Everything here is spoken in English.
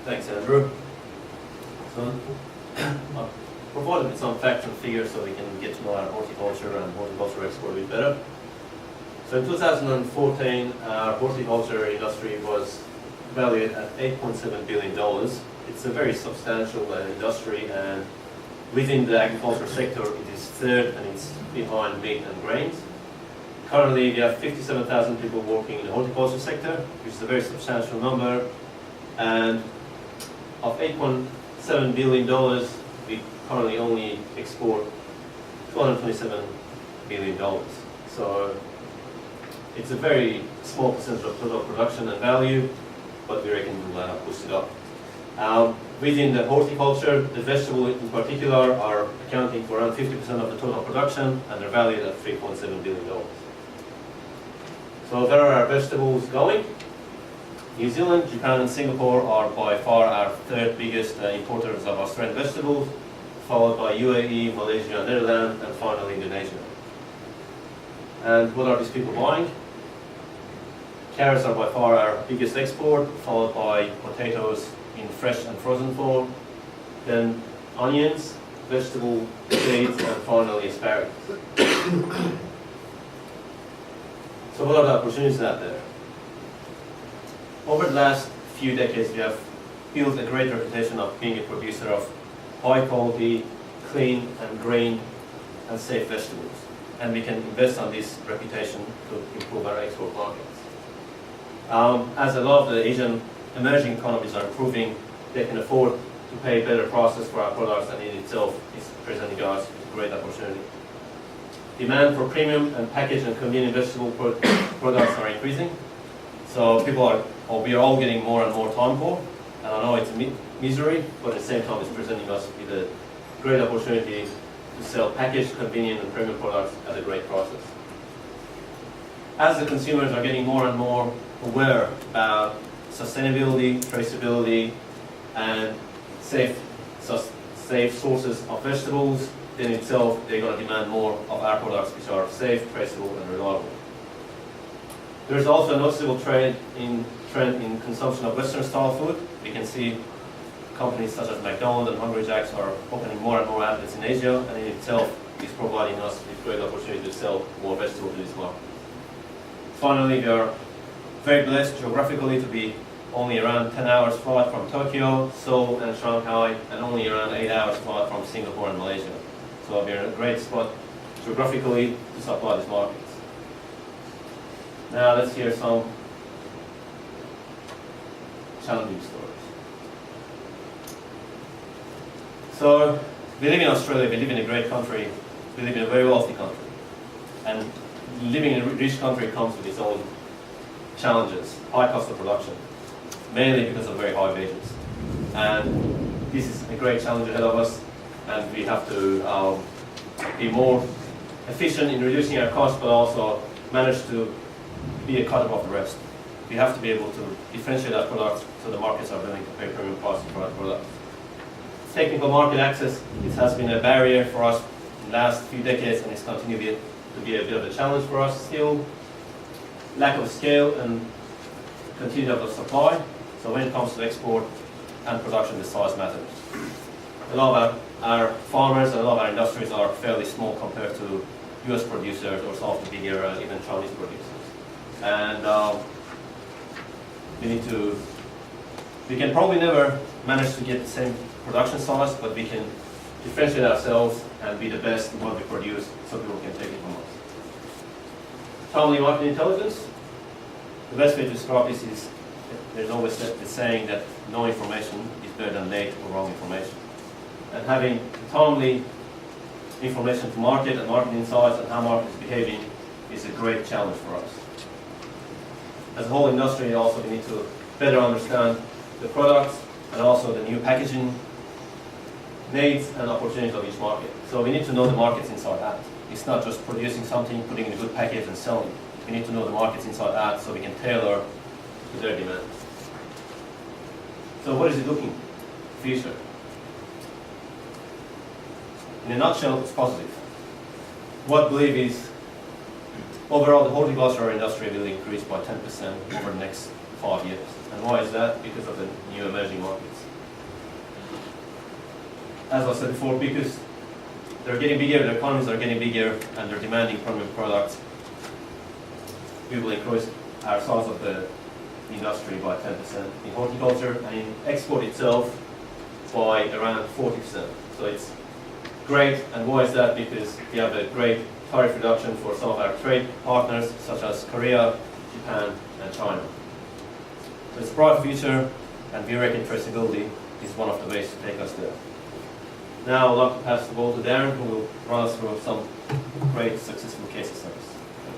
Thanks, Andrew. So, I'll provide with some facts and figures so we can get to know our horticulture and horticulture export a bit better. So in 2014, our horticulture industry was valued at $8.7 billion. It's a very substantial industry, and within the agriculture sector, it is third, and it's behind meat and grains. Currently, we have 57,000 people working in the horticulture sector, which is a very substantial number. And of $8.7 billion, we currently only export $227 million. So it's a very small percentage of total production and value, but we reckon we'll push it up. Within the horticulture, the vegetables in particular are accounting for around 50% of the total production, and they're valued at $3.7 billion. So there are our vegetables going. New Zealand, Japan and Singapore are by far our third biggest importers of Australian vegetables, followed by UAE, Malaysia, Netherlands, and finally Indonesia. And what are these people buying? Carrots are by far our biggest export, followed by potatoes in fresh and frozen form, then onions, vegetable seeds, and finally asparagus. So what are the opportunities out there? Over the last few decades, we have built a great reputation of being a producer of high quality, clean and green and safe vegetables. And we can invest on this reputation to improve our export markets. As a lot of the Asian emerging economies are improving, they can afford to pay better prices for our products, and in itself is presenting us with a great opportunity. Demand for premium and packaged and convenient vegetable products are increasing. So we are all getting more and more time for, and I know it's a misery, but at the same time it's presenting us with a great opportunity to sell packaged, convenient and premium products at a great prices. As the consumers are getting more and more aware about sustainability, traceability, and safe sources of vegetables, then itself they're going to demand more of our products, which are safe, traceable, and reliable. There's also a noticeable trend in consumption of Western-style food. We can see companies such as McDonald's and Hungry Jack's are opening more and more outlets in Asia, and in itself is providing us with great opportunity to sell more vegetables to this market. Finally, we are very blessed geographically to be only around 10 hours flight from Tokyo, Seoul and Shanghai, and only around 8 hours flight from Singapore and Malaysia. So we're in a great spot geographically to supply these markets. Now let's hear some challenging stories. So we live in Australia, we live in a great country, we live in a very wealthy country. And living in a rich country comes with its own challenges, high cost of production, mainly because of very high wages. And this is a great challenge ahead of us, and we have to be more efficient in reducing our costs, but also manage to be a cut above the rest. We have to be able to differentiate our products so the markets are willing to pay premium prices for our products. Technical market access, it has been a barrier for us in the last few decades, and it's continuing to be a bit of a challenge for us still. Lack of scale and continuity of supply. So when it comes to export and production, the size matters. A lot of our farmers and a lot of our industries are fairly small compared to US producers or some of the bigger, even Chinese producers. And we can probably never manage to get the same production size, but we can differentiate ourselves and be the best in what we produce so people can take it from us. Timely market intelligence. The best way to describe this is there's always the saying that no information is better than late or wrong information. And having timely information to market and market insights and how market is behaving is a great challenge for us. As a whole industry, also we need to better understand the products and also the new packaging needs and opportunities of each market. So we need to know the markets inside out. It's not just producing something, putting in a good package and selling. We need to know the markets inside out so we can tailor to their demands. So what is it looking future? In a nutshell, it's positive. What I believe is overall the horticulture industry will increase by 10% over the next 5 years. And why is that? Because of the new emerging markets. as I said before, because they're getting bigger, their economies are getting bigger, and they're demanding premium products, we will increase our size of the industry by 10% in horticulture, and in export itself by around 40%. So it's great, and why is that? Because we have a great tariff reduction for some of our trade partners, such as Korea, Japan, and China. So it's a bright future, and we reckon traceability is one of the ways to take us there. Now I'd like to pass the ball to Darren, who will run us through some great successful case studies.